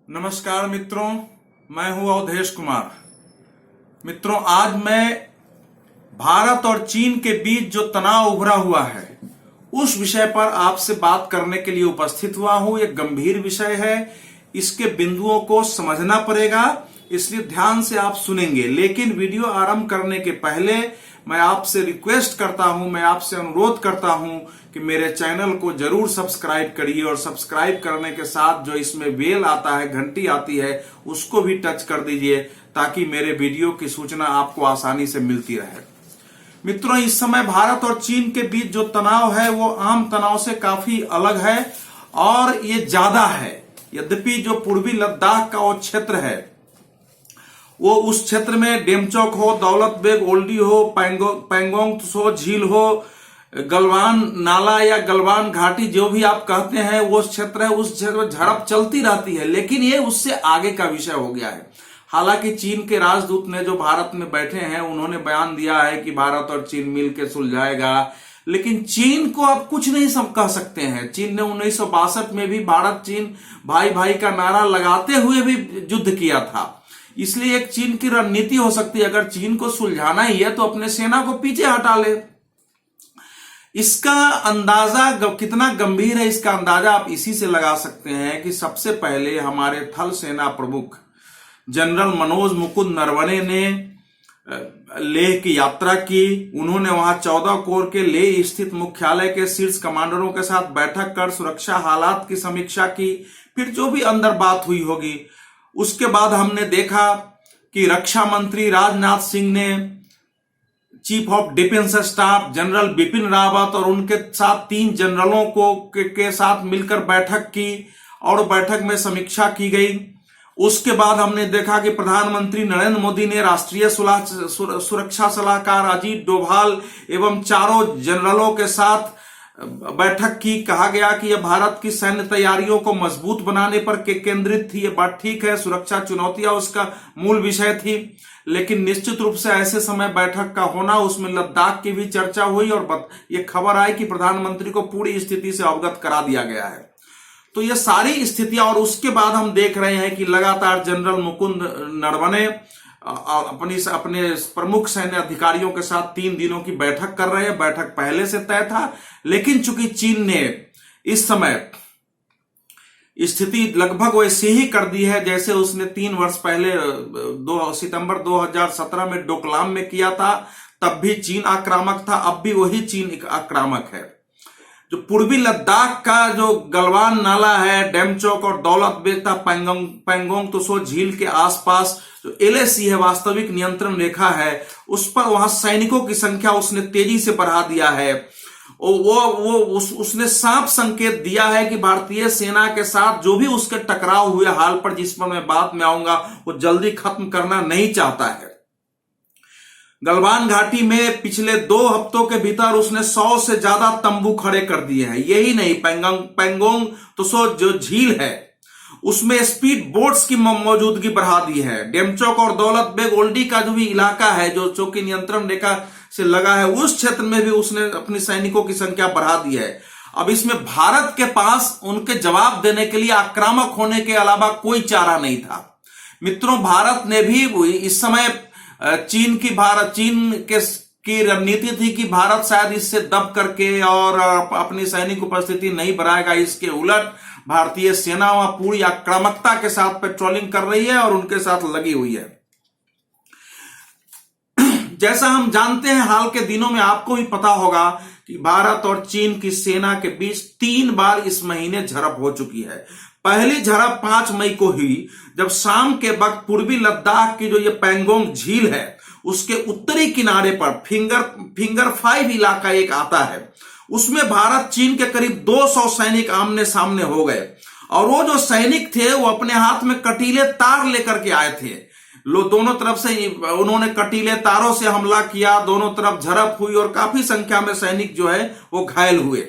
नमस्कार मित्रों, मैं हूं अवधेश कुमार। मित्रों, आज मैं भारत और चीन के बीच जो तनाव उभरा हुआ है उस विषय पर आपसे बात करने के लिए उपस्थित हुआ हूं। एक गंभीर विषय है, इसके बिंदुओं को समझना पड़ेगा, इसलिए ध्यान से आप सुनेंगे। लेकिन वीडियो आरंभ करने के पहले मैं आपसे रिक्वेस्ट करता हूं, मैं आपसे अनुरोध करता हूं कि मेरे चैनल को जरूर सब्सक्राइब करिए और सब्सक्राइब करने के साथ जो इसमें बेल आता है, घंटी आती है, उसको भी टच कर दीजिए ताकि मेरे वीडियो की सूचना आपको आसानी से मिलती रहे। मित्रों, इस समय भारत और चीन के बीच जो तनाव है वो आम तनाव से काफी अलग है और ये ज्यादा है। यद्यपि जो पूर्वी लद्दाख का वो क्षेत्र है, वो उस क्षेत्र में डेमचौक हो, दौलत बेग ओल्डी हो, पैंगोंग त्सो झील हो, गलवान नाला या गलवान घाटी जो भी आप कहते हैं वो क्षेत्र है, उस क्षेत्र में झड़प चलती रहती है। लेकिन ये उससे आगे का विषय हो गया है। हालांकि चीन के राजदूत ने जो भारत में बैठे हैं उन्होंने बयान दिया है कि भारत और चीन मिलकर सुलझाएगा, लेकिन चीन को आप कुछ नहीं कह सकते हैं। चीन ने 1962 में भी भारत चीन भाई भाई का नारा लगाते हुए भी युद्ध किया था। इसलिए एक चीन की रणनीति हो सकती है, अगर चीन को सुलझाना ही है तो अपने सेना को पीछे हटा ले। इसका अंदाजा कितना गंभीर है, इसका अंदाजा आप इसी से लगा सकते हैं कि सबसे पहले हमारे थल सेना प्रमुख जनरल मनोज मुकुंद नरवणे ने लेह की यात्रा की। उन्होंने वहां 14 कोर के लेह स्थित मुख्यालय के शीर्ष कमांडरों के साथ बैठक कर सुरक्षा हालात की समीक्षा की। फिर जो भी अंदर बात हुई होगी, उसके बाद हमने देखा कि रक्षा मंत्री राजनाथ सिंह ने chief of defence staff general Bipin Rawat और उनके साथ 3 जनरलों के साथ मिलकर बैठक की और बैठक में समीक्षा की गई। उसके बाद हमने देखा कि प्रधानमंत्री नरेंद्र मोदी ने राष्ट्रीय सुरक्षा सलाहकार अजीत डोभाल एवं चारों जनरलों के साथ बैठक की। कहा गया कि यह भारत की सैन्य तैयारियों को मजबूत बनाने पर केंद्रित थी। ये बात ठीक है, सुरक्षा चुनौतियां उसका मूल विषय थी, लेकिन निश्चित रूप से ऐसे समय बैठक का होना, उसमें लद्दाख की भी चर्चा हुई और ये खबर आई कि प्रधानमंत्री को पूरी स्थिति से अवगत करा दिया गया है। तो ये सारी स्थितियां, और उसके बाद हम देख रहे हैं कि लगातार जनरल मुकुंद नरवणे अपने प्रमुख सैन्य अधिकारियों के साथ 3 दिनों की बैठक कर रहे हैं। बैठक पहले से तय था, लेकिन चूंकि चीन ने इस समय स्थिति लगभग वैसे ही कर दी है जैसे उसने 3 वर्ष पहले 2 सितंबर 2017 में डोकलाम में किया था। तब भी चीन आक्रामक था, अब भी वही चीन आक्रामक है। जो पूर्वी लद्दाख का जो गलवान नाला है, डेमचौक और दौलत बेग तथा पैंगोंग त्सो झील के आसपास जो एलएसी है, वास्तविक नियंत्रण रेखा है, उस पर वहां सैनिकों की संख्या उसने तेजी से बढ़ा दिया है। उसने साफ संकेत दिया है कि भारतीय सेना के साथ जो भी उसके टकराव हुए हाल पर, जिस पर मैं बाद में आऊंगा, वो जल्दी खत्म करना नहीं चाहता है। गलवान घाटी में पिछले 2 हफ्तों के भीतर उसने 100 से ज्यादा तंबू खड़े कर दिए हैं। यही नहीं, पैंगोंग त्सो जो झील है उसमें स्पीड बोट्स की मौजूदगी बढ़ा दी है। डेमचौक और दौलत बेग ओल्डी का जो भी इलाका है, जो चौकी नियंत्रण रेखा से लगा है, उस क्षेत्र में भी उसने अपनी सैनिकों की संख्या बढ़ा दी है। अब इसमें भारत के पास उनके जवाब देने के लिए आक्रामक होने के अलावा कोई चारा नहीं था। मित्रों, भारत ने भी इस समय चीन की रणनीति थी कि भारत शायद इससे दब करके और अपनी सैनिक उपस्थिति नहीं बढ़ाएगा। इसके उलट भारतीय सेना वहां पूरी आक्रामकता के साथ पेट्रोलिंग कर रही है और उनके साथ लगी हुई है। जैसा हम जानते हैं, हाल के दिनों में आपको भी पता होगा कि भारत और चीन की सेना के बीच 3 बार इस महीने झड़प हो चुकी है। पहली झड़प 5 मई को हुई, जब शाम के वक्त पूर्वी लद्दाख की जो ये पैंगोंग झील है उसके उत्तरी किनारे पर फिंगर 5 इलाका एक आता है। उसमें भारत चीन के करीब 200 सैनिक आमने सामने हो गए और वो जो सैनिक थे वो अपने हाथ में कटीले तार लेकर के आए थे। दोनों तरफ से उन्होंने कटीले तारों से हमला किया, दोनों तरफ झड़प हुई और काफी संख्या में सैनिक जो है वो घायल हुए।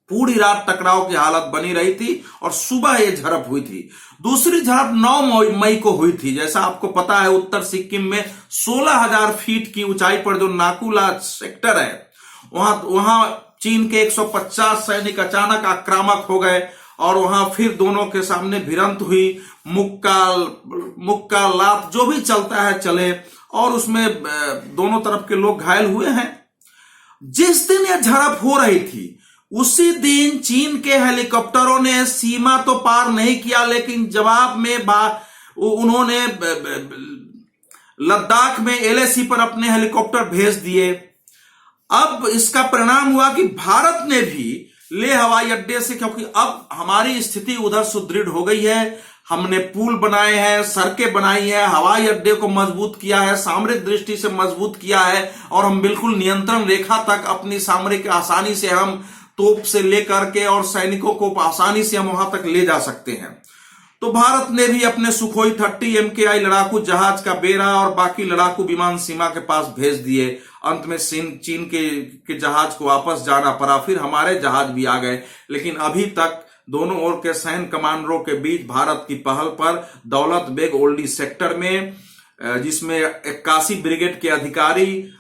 पूरी रात टकराव की हालत बनी रही थी और सुबह ये झड़प हुई थी। दूसरी झड़प 9 मई को हुई थी। जैसा आपको पता है, उत्तर सिक्किम में 16,000 फीट की ऊंचाई पर जो नाकुला सेक्टर है, वहां चीन के 150 सैनिक अचानक आक्रामक हो गए और वहां फिर दोनों के सामने भिड़ंत हुई, मुक्का लात जो भी चलता है चले, और उसमें दोनों तरफ के लोग घायल हुए हैं। जिस दिन यह झड़प हो रही थी उसी दिन चीन के हेलीकॉप्टरों ने सीमा तो पार नहीं किया, लेकिन जवाब में उन्होंने लद्दाख में एलएसी पर अपने हेलीकॉप्टर भेज दिए। अब इसका परिणाम हुआ कि भारत ने भी लेह हवाई अड्डे से, क्योंकि अब हमारी स्थिति उधर सुदृढ़ हो गई है, हमने पुल बनाए हैं, सड़कें बनाई हैं, हवाई अड्डे को मजबूत किया है, सामरिक दृष्टि से मजबूत किया है, और हम बिल्कुल नियंत्रण रेखा तक अपनी सामरिक आसानी से हम तोप से लेकर के और सैनिकों को आसानी से हम वहां तक ले जा सकते हैं। तो भारत ने भी अपने सुखोई 30 MKI लड़ाकू जहाज का बेड़ा और बाकी लड़ाकू विमान सीमा के पास भेज दिए। अंत में चीन के जहाज को वापस जाना पड़ा, फिर हमारे जहाज भी आ गए, लेकिन अभी तक दोनों ओर के सैन्य कमांडरों के बीच भारत की पहल पर दौलत बेग ओल्डी सेक्टर में, जिसमें 81 ब्रिगेड के अधिकारी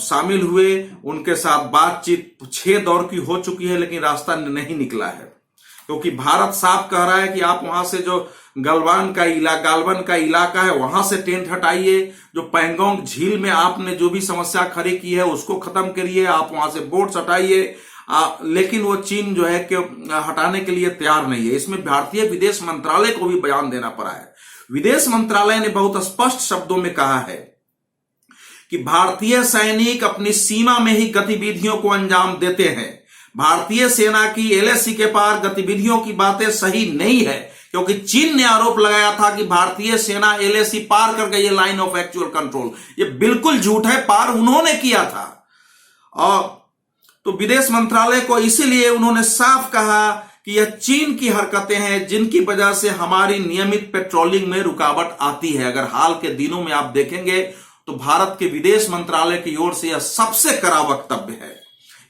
शामिल हुए, उनके साथ बातचीत 6 दौर की हो चुकी है, लेकिन रास्ता नहीं निकला है, क्योंकि भारत साफ कह रहा है कि आप वहां से जो गालवन का इलाका है वहां से टेंट हटाइए, जो पैंगोंग झील में आपने जो भी समस्या खड़ी की है उसको खत्म करिए, आप वहां से बोट्स हटाइए, लेकिन वो चीन जो है कि हटाने के लिए तैयार नहीं है। इसमें भारतीय विदेश मंत्रालय को भी बयान देना पड़ा है। विदेश मंत्रालय ने बहुत स्पष्ट शब्दों में कहा है कि भारतीय सैनिक अपनी सीमा में ही गतिविधियों को अंजाम देते हैं। भारतीय सेना की एलएसी के पार गतिविधियों की बातें सही नहीं है, क्योंकि चीन ने आरोप लगाया था कि भारतीय सेना एलएसी पार कर गई है, लाइन ऑफ एक्चुअल कंट्रोल। ये बिल्कुल झूठ है, पार उन्होंने किया था। और तो विदेश मंत्रालय को इसीलिए उन्होंने साफ कहा कि यह चीन की हरकतें हैं जिनकी वजह से हमारी नियमित पेट्रोलिंग में रुकावट आती है। अगर हाल के दिनों में आप देखेंगे तो भारत के विदेश मंत्रालय की ओर से यह सबसे कड़ा वक्तव्य है,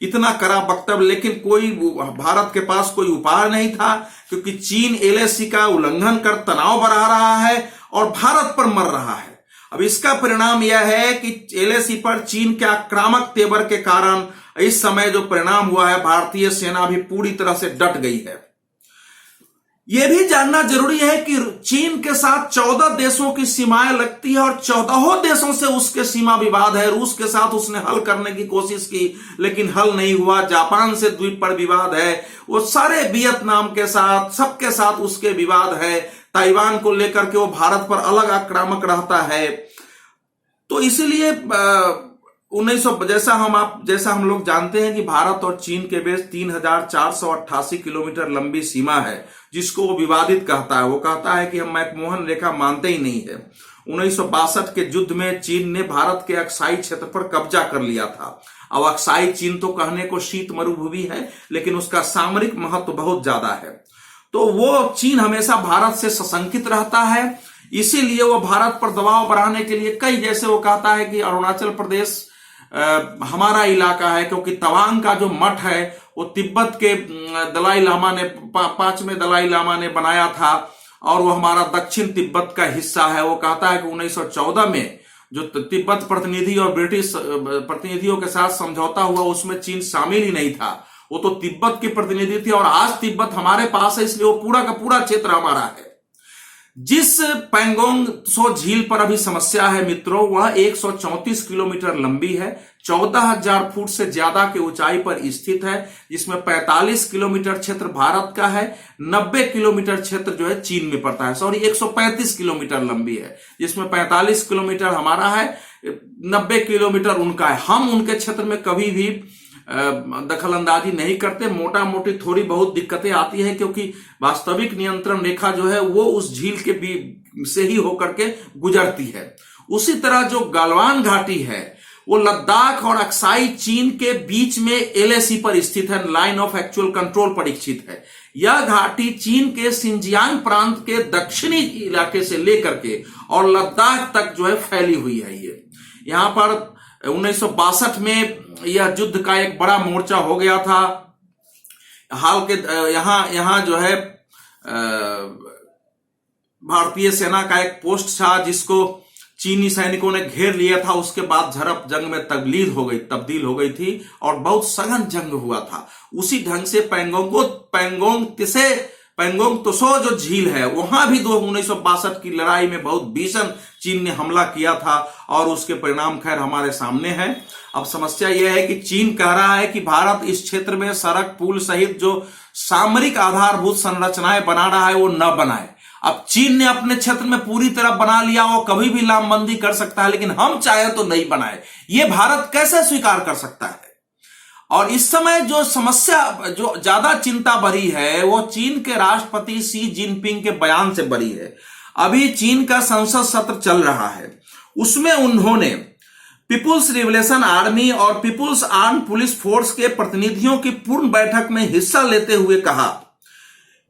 इतना कड़ा वक्तव्य, लेकिन कोई भारत के पास कोई उपाय नहीं था, क्योंकि चीन एलएसी का उल्लंघन कर तनाव बढ़ा रहा है और भारत पर मर रहा है। अब इसका परिणाम यह है कि एलएसी पर चीन के आक्रामक तेवर के कारण इस समय जो परिणाम हुआ है, भारतीय सेना भी पूरी तरह से डट गई है। यह भी जानना जरूरी है कि चीन के साथ 14 देशों की सीमाएं लगती है और 14 देशों से उसके सीमा विवाद है। रूस के साथ उसने हल करने की कोशिश की, लेकिन हल नहीं हुआ। जापान से द्वीप पर विवाद है, वो सारे वियतनाम के साथ, सबके साथ उसके विवाद है। ताइवान को लेकर के वो भारत पर अलग आक्रामक रहता है। तो इसीलिए 1900 जैसा हम लोग जानते हैं कि भारत और चीन के बीच 3488 किलोमीटर लंबी सीमा है, जिसको वो विवादित कहता है। वो कहता है कि हम मैकमोहन रेखा मानते ही नहीं है। 1962 के युद्ध में चीन ने भारत के अक्साई क्षेत्र पर कब्जा कर लिया था। अब अक्साई चीन तो कहने को शीत मरुभूमि है, लेकिन उसका सामरिक महत्व बहुत ज्यादा है। तो वो चीन हमेशा भारत से सशंकित रहता है, इसीलिए वो भारत पर दबाव बढ़ाने के लिए जैसे वो कहता है कि अरुणाचल प्रदेश हमारा इलाका है, क्योंकि तवांग का जो मठ है वो तिब्बत के दलाई लामा ने 5वें दलाई लामा ने बनाया था, और वो हमारा दक्षिण तिब्बत का हिस्सा है। वो कहता है कि 1914 में जो तिब्बत प्रतिनिधि और ब्रिटिश प्रतिनिधियों के साथ समझौता हुआ उसमें चीन शामिल ही नहीं था, वो तो तिब्बत के प्रतिनिधि थे, और आज तिब्बत हमारे पास है, इसलिए वो पूरा का पूरा क्षेत्र हमारा है। जिस पैंगोंग त्सो झील पर अभी समस्या है मित्रों, वह 134 किलोमीटर लंबी है, 14,000 फुट से ज्यादा की ऊंचाई पर स्थित है, जिसमें 45 किलोमीटर क्षेत्र भारत का है, 90 किलोमीटर क्षेत्र जो है चीन में पड़ता है। 135 किलोमीटर लंबी है, जिसमें 45 किलोमीटर हमारा है, 90 किलोमीटर उनका है। हम उनके क्षेत्र में कभी भी दखल अंदाजी नहीं करते। मोटा मोटी थोड़ी बहुत दिक्कतें आती है, क्योंकि वास्तविक नियंत्रण रेखा जो है वो उस झील के से ही होकर के गुजरती है। उसी तरह जो गालवान घाटी है वो लद्दाख और अक्साई चीन के बीच में एलएसी पर स्थित है, लाइन ऑफ एक्चुअल कंट्रोल पर स्थित है। यह घाटी चीन के सिंजियांग प्रांत के दक्षिणी इलाके से लेकर के और लद्दाख तक जो है फैली हुई है। ये यहां पर 1962 में यह युद्ध का एक बड़ा मोर्चा हो गया था। हाल के यहां जो है भारतीय सेना का एक पोस्ट था जिसको चीनी सैनिकों ने घेर लिया था। उसके बाद झड़प जंग में तब्दील हो गई थी और बहुत सघन जंग हुआ था। उसी ढंग से पैंगोंग तिसे पैंगोंग त्सो जो झील है वहां भी 1962 की लड़ाई में बहुत भीषण चीन ने हमला किया था और उसके परिणाम खैर हमारे सामने है। अब समस्या यह है कि चीन कह रहा है कि भारत इस क्षेत्र में सड़क पुल सहित जो सामरिक आधारभूत संरचनाएं बना रहा है वो न बनाए। अब चीन ने अपने क्षेत्र में पूरी तरह बना लिया, वो कभी भी लामबंदी कर सकता है, लेकिन हम चाहे तो नहीं बनाए। ये भारत कैसे स्वीकार कर सकता है? और इस समय जो समस्या जो ज्यादा चिंता भरी है वो चीन के राष्ट्रपति शी जिनपिंग के बयान से भरी है। अभी चीन का संसद सत्र चल रहा है, उसमें उन्होंने पीपुल्स लिबरेशन आर्मी और पीपुल्स आर्म पुलिस फोर्स के प्रतिनिधियों की पूर्ण बैठक में हिस्सा लेते हुए कहा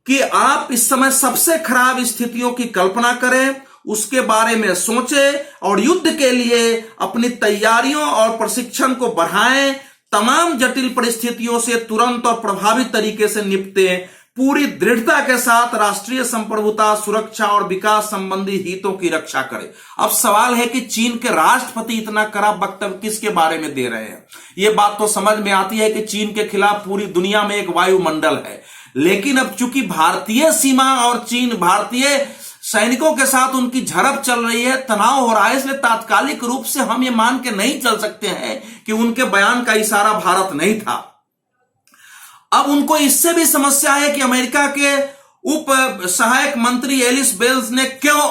कि आप इस समय सबसे खराब स्थितियों की कल्पना करें, उसके बारे में सोचें और युद्ध के लिए अपनी तैयारियों और प्रशिक्षण को बढ़ाएं, तमाम जटिल परिस्थितियों से तुरंत और प्रभावी तरीके से निपटें, पूरी दृढ़ता के साथ राष्ट्रीय संप्रभुता, सुरक्षा और विकास संबंधी हितों की रक्षा करें। अब सवाल है कि चीन के राष्ट्रपति इतना कड़ा वक्तव्य किसके बारे में दे रहे हैं? यह बात तो समझ में आती है कि चीन के खिलाफ पूरी दुनिया में एक वायुमंडल है, लेकिन अब चूंकि भारतीय सीमा और चीन भारतीय सैनिकों के साथ उनकी झड़प चल रही है, तनाव हो रहा है, इसलिए तात्कालिक रूप से हम ये मान के नहीं चल सकते हैं कि उनके बयान का इशारा भारत नहीं था। अब उनको इससे भी समस्या है कि अमेरिका के उप सहायक मंत्री एलिस वेल्स ने क्यों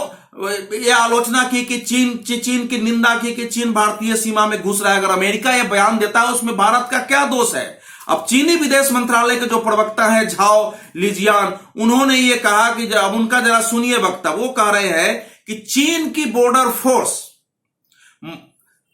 यह आलोचना की कि चीन की निंदा की कि चीन भारतीय सीमा में घुस रहा है। अगर अमेरिका यह बयान देता है उसमें भारत का क्या दोष है? अब चीनी विदेश मंत्रालय के जो प्रवक्ता हैं झाओ लिजियान, उन्होंने ये कहा कि अब उनका जरा सुनिए वक्तव्य। वो कह रहे हैं कि चीन की बॉर्डर फोर्स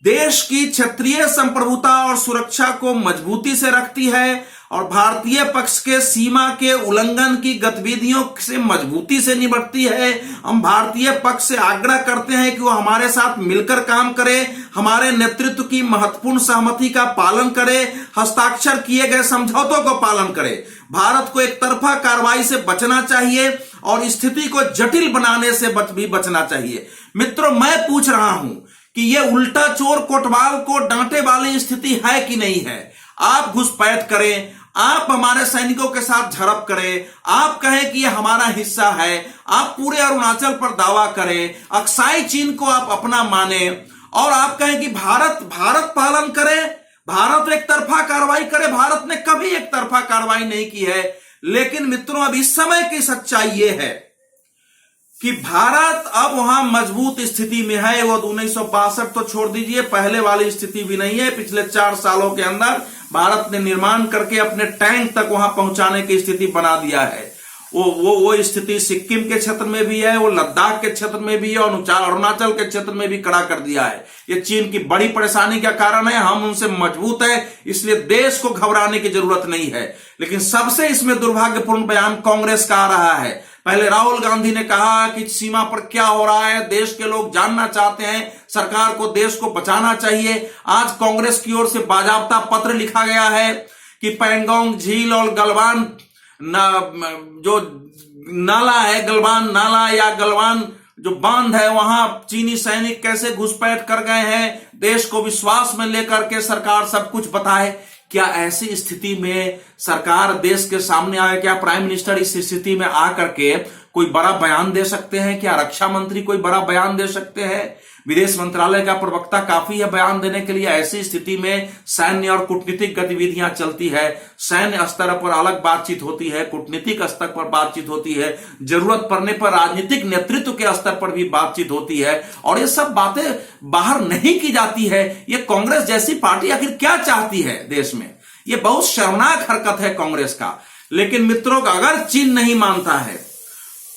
देश की क्षेत्रीय संप्रभुता और सुरक्षा को मजबूती से रखती है और भारतीय पक्ष के सीमा के उल्लंघन की गतिविधियों से मजबूती से निपटती है। हम भारतीय पक्ष से आग्रह करते हैं कि वो हमारे साथ मिलकर काम करे, हमारे नेतृत्व की महत्वपूर्ण सहमति का पालन करे, हस्ताक्षर किए गए समझौतों को पालन करे। भारत को एक तरफा कार्रवाई से बचना चाहिए और स्थिति को जटिल बनाने से भी बचना चाहिए। मित्रों, मैं पूछ रहा हूं कि यह उल्टा चोर कोतवाल को डांटे वाली स्थिति है कि नहीं है? आप घुसपैठ करें, आप हमारे सैनिकों के साथ झड़प करें, आप कहें कि यह हमारा हिस्सा है, आप पूरे अरुणाचल पर दावा करें, अक्साई चीन को आप अपना माने और आप कहें कि भारत पालन करे, भारत एक तरफा कार्रवाई करे। भारत ने कभी एक तरफा कार्रवाई नहीं की है। लेकिन मित्रों, अब इस समय की सच्चाई यह है कि भारत अब वहां मजबूत स्थिति में है। वो 1962 तो छोड़ दीजिए, पहले वाली स्थिति भी नहीं है। पिछले 4 सालों के अंदर भारत ने निर्माण करके अपने टैंक तक वहां पहुंचाने की स्थिति बना दिया है। वो स्थिति सिक्किम के क्षेत्र में भी है, वो लद्दाख के क्षेत्र में भी है और अरुणाचल के क्षेत्र में भी खड़ा कर दिया है। ये चीन की बड़ी परेशानी का कारण है। हम उनसे मजबूत है, इसलिए देश को घबराने की जरूरत नहीं है। लेकिन सबसे इसमें दुर्भाग्यपूर्ण बयान कांग्रेस का आ रहा है। पहले राहुल गांधी ने कहा कि सीमा पर क्या हो रहा है, देश के लोग जानना चाहते हैं, सरकार को देश को बचाना चाहिए। आज कांग्रेस की ओर से बाजाबता पत्र लिखा गया है कि पैंगोंग झील और गलवान जो नाला है, गलवान नाला या गलवान जो बांध है, वहां चीनी सैनिक कैसे घुसपैठ कर गए हैं। देश को विश्वास में लेकर के सरकार सब कुछ बताए। क्या ऐसी स्थिति में सरकार देश के सामने आए? क्या प्राइम मिनिस्टर इस स्थिति में आकर के कोई बड़ा बयान दे सकते हैं? क्या रक्षा मंत्री कोई बड़ा बयान दे सकते हैं? विदेश मंत्रालय का प्रवक्ता काफी है बयान देने के लिए। ऐसी स्थिति में सैन्य और कूटनीतिक गतिविधियां चलती है। सैन्य स्तर पर अलग बातचीत होती है, कूटनीतिक स्तर पर बातचीत होती है, जरूरत पड़ने पर राजनीतिक नेतृत्व के स्तर पर भी बातचीत होती है। और ये सब बातें बाहर नहीं की जाती है। ये कांग्रेस जैसी पार्टी आखिर क्या चाहती है देश में? ये बहुत शर्मनाक हरकत है कांग्रेस का। लेकिन मित्रों, अगर चीन नहीं मानता है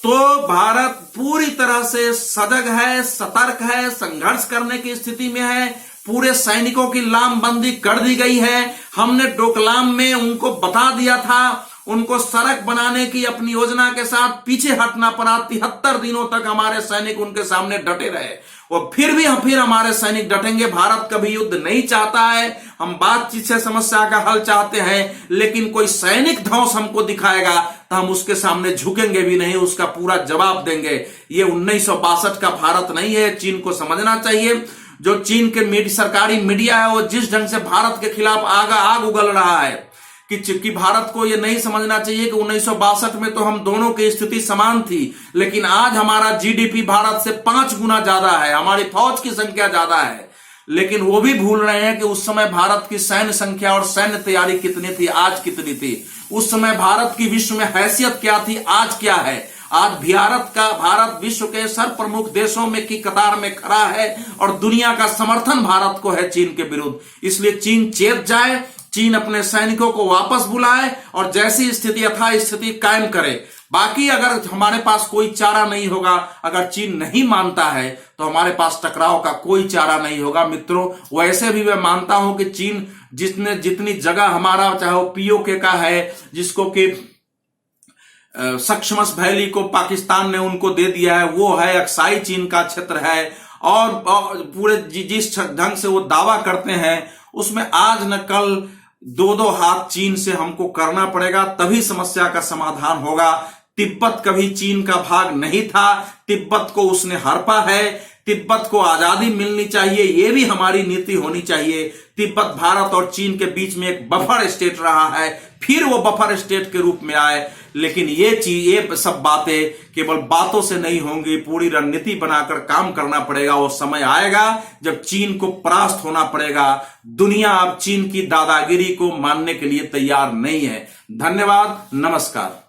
तो भारत पूरी तरह से सजग है, सतर्क है, संघर्ष करने की स्थिति में है। पूरे सैनिकोों की लामबंदी कर दी गई है। हमने डोकलाम में उनको बता दिया था, उनको सड़क बनाने की अपनी योजना के साथ पीछे हटना पड़ा। 73 दिनों तक हमारे सैनिक उनके सामने डटे रहे और फिर हमारे सैनिक डटेंगे। भारत कभी युद्ध नहीं चाहता है, हम बातचीत से समस्या का हल चाहते हैं। लेकिन कोई सैनिक ध्वंस हमको दिखाएगा तो हम उसके सामने झुकेंगे भी नहीं, उसका पूरा जवाब देंगे। ये 1962 का भारत नहीं है, चीन को समझना चाहिए। जो चीन के सरकारी मीडिया है वो जिस ढंग से भारत के खिलाफ आग उगल रहा है कि भारत को ये नहीं समझना चाहिए कि 1962 में तो हम दोनों की स्थिति समान थी, लेकिन आज हमारा जीडीपी भारत से 5 गुना ज्यादा है, हमारी फौज की संख्या ज्यादा है। लेकिन वो भी भूल रहे हैं कि उस समय भारत की सैन्य संख्या और सैन्य तैयारी कितनी थी, आज कितनी थी। उस समय भारत की विश्व में हैसियत क्या थी, आज क्या है। आज भारत विश्व के सर्व प्रमुख देशों में की कतार में खड़ा है और दुनिया का समर्थन भारत को है चीन के विरुद्ध। इसलिए चीन चेत जाए, चीन अपने सैनिकों को वापस बुलाए और जैसी स्थिति यथास्थिति कायम करे। बाकी अगर हमारे पास कोई चारा नहीं होगा, अगर चीन नहीं मानता है तो हमारे पास टकराव का कोई चारा नहीं होगा। मित्रों, वैसे भी मैं मानता हूं कि चीन जितनी जगह हमारा, चाहे वो पीओके का है, जिसको कि सक्शमस वैली को पाकिस्तान ने उनको दे दिया है, वो है अक्साई चीन का क्षेत्र है, और पूरे जिस ढंग से वो दावा करते हैं उसमें आज न कल 2-2 हाथ चीन से हमको करना पड़ेगा, तभी समस्या का समाधान होगा। तिब्बत कभी चीन का भाग नहीं था, तिब्बत को उसने हड़पा है, तिब्बत को आजादी मिलनी चाहिए, ये भी हमारी नीति होनी चाहिए। तिब्बत भारत और चीन के बीच में एक बफर स्टेट रहा है, फिर वो बफर स्टेट के रूप में आए। लेकिन ये सब बातें केवल बातों से नहीं होंगी, पूरी रणनीति बनाकर काम करना पड़ेगा। वो समय आएगा जब चीन को परास्त होना पड़ेगा। दुनिया अब चीन की दादागिरी को मानने के लिए तैयार नहीं है। धन्यवाद, नमस्कार।